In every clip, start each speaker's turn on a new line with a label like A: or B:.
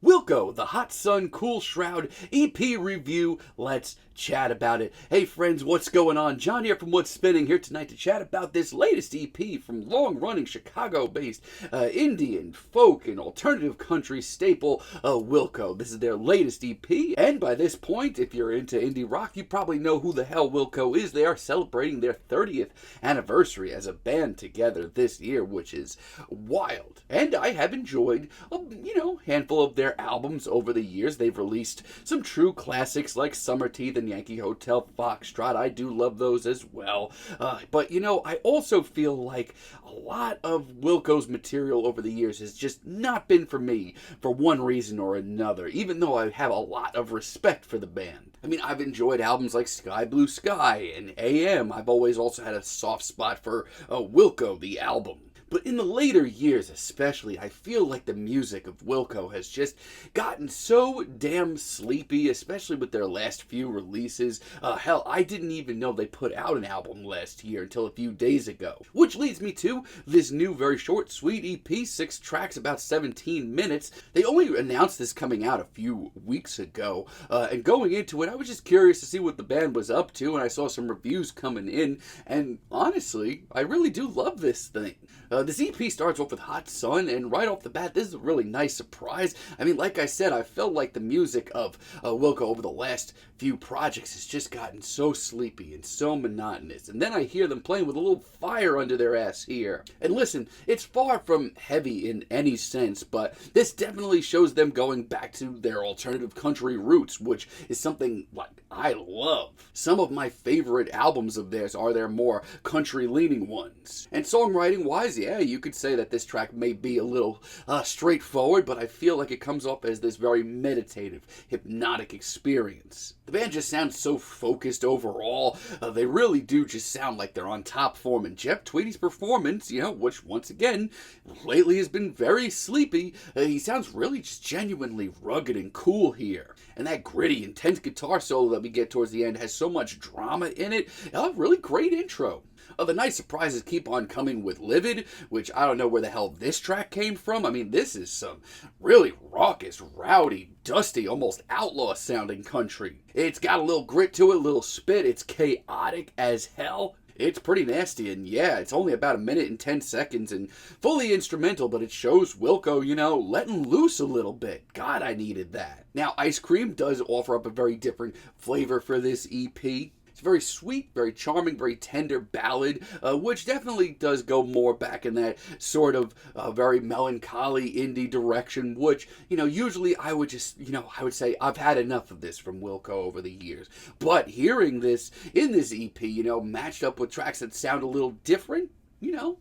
A: Wilco, the Hot Sun Cool Shroud EP review. Let's chat about it. Hey friends, what's going on? John here from What's Spinning, here tonight to chat about this latest EP from long-running Chicago-based Indian, folk, and alternative country staple Wilco. This is their latest EP, and by this point, if you're into indie rock, you probably know who the hell Wilco is. They are celebrating their 30th anniversary as a band together this year, which is wild. And I have enjoyed a handful of their albums over the years. They've released some true classics like Summer Teeth and Yankee Hotel Foxtrot. I do love those as well. But I also feel like a lot of Wilco's material over the years has just not been for me for one reason or another, even though I have a lot of respect for the band. I mean, I've enjoyed albums like Sky Blue Sky and AM. I've always also had a soft spot for Wilco, the album. But in the later years especially, I feel like the music of Wilco has just gotten so damn sleepy, especially with their last few releases. Hell, I didn't even know they put out an album last year until a few days ago. Which leads me to this new, very short, sweet EP, 6 tracks, about 17 minutes. They only announced this coming out a few weeks ago, and going into it, I was just curious to see what the band was up to, and I saw some reviews coming in, and honestly, I really do love this thing. This EP starts off with Hot Sun, and right off the bat, this is a really nice surprise. I mean, like I said, I felt like the music of Wilco over the last few projects has just gotten so sleepy and so monotonous, and then I hear them playing with a little fire under their ass here. And listen, it's far from heavy in any sense, but this definitely shows them going back to their alternative country roots, which is something like I love. Some of my favorite albums of theirs are their more country-leaning ones. And songwriting-wise, yeah, you could say that this track may be a little straightforward, but I feel like it comes off as this very meditative, hypnotic experience. The band just sounds so focused overall. They really do just sound like they're on top form. And Jeff Tweedy's performance, which once again, lately has been very sleepy, he sounds really just genuinely rugged and cool here. And that gritty, intense guitar solo that we get towards the end has so much drama in it. A really great intro. The nice surprises keep on coming with Livid, which I don't know where the hell this track came from. I mean, this is some really raucous, rowdy, dusty, almost outlaw-sounding country. It's got a little grit to it, a little spit. It's chaotic as hell. It's pretty nasty, and yeah, it's only about 1 minute and 10 seconds and fully instrumental, but it shows Wilco, letting loose a little bit. God, I needed that. Now, Ice Cream does offer up a very different flavor for this EP. It's very sweet, very charming, very tender ballad, which definitely does go more back in that sort of very melancholy indie direction, which, usually I would just, I would say I've had enough of this from Wilco over the years. But hearing this in this EP, matched up with tracks that sound a little different,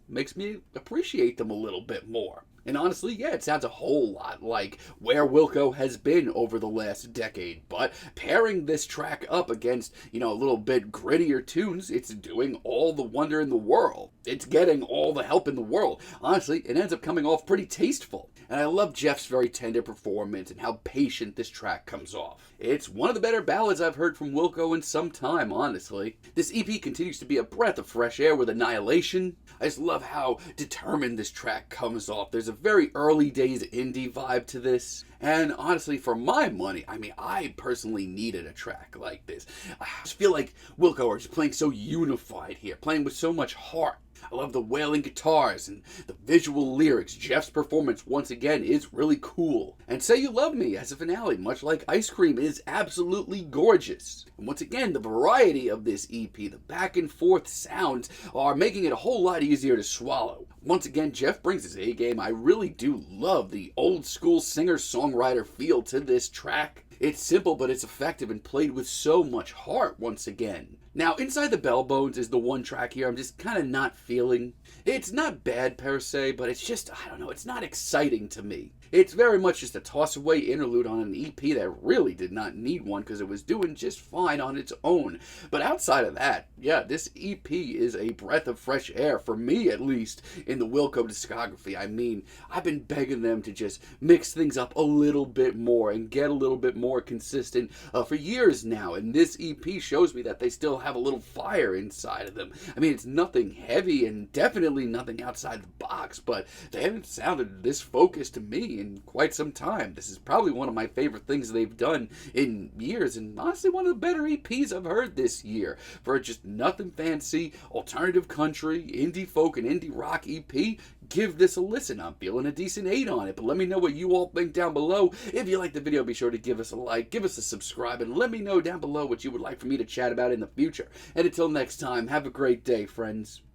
A: makes me appreciate them a little bit more. And honestly, yeah, it sounds a whole lot like where Wilco has been over the last decade. But pairing this track up against, a little bit grittier tunes, it's doing all the wonder in the world. It's getting all the help in the world. Honestly, it ends up coming off pretty tasteful. And I love Jeff's very tender performance and how patient this track comes off. It's one of the better ballads I've heard from Wilco in some time, honestly. This EP continues to be a breath of fresh air with Annihilation. I just love how determined this track comes off. There's a very early days indie vibe to this. And honestly, for my money, I personally needed a track like this. I just feel like Wilco are just playing so unified here, playing with so much heart. I love the wailing guitars and the visual lyrics. Jeff's performance, once again, is really cool. And Say You Love Me as a finale, much like Ice Cream, is absolutely gorgeous. And once again, the variety of this EP, the back and forth sounds, are making it a whole lot easier to swallow. Once again, Jeff brings his A-game. I really do love the old school singer-songwriter feel to this track. It's simple, but it's effective and played with so much heart once again. Now, Inside the Bell Bones is the one track here I'm just kind of not feeling. It's not bad per se, but it's just, I don't know, it's not exciting to me. It's very much just a toss-away interlude on an EP that really did not need one because it was doing just fine on its own. But outside of that, yeah, this EP is a breath of fresh air, for me at least, in the Wilco discography. I mean, I've been begging them to just mix things up a little bit more and get a little bit more consistent for years now, and this EP shows me that they still have a little fire inside of them. I mean, it's nothing heavy and definitely nothing outside the box, but they haven't sounded this focused to me in quite some time. This is probably one of my favorite things they've done in years, and honestly one of the better EPs I've heard this year. For just nothing fancy, alternative country, indie folk, and indie rock EP, give this a listen. I'm feeling a decent 8 on it, but let me know what you all think down below. If you like the video, be sure to give us a like, give us a subscribe, and let me know down below what you would like for me to chat about in the future. And until next time, have a great day, friends.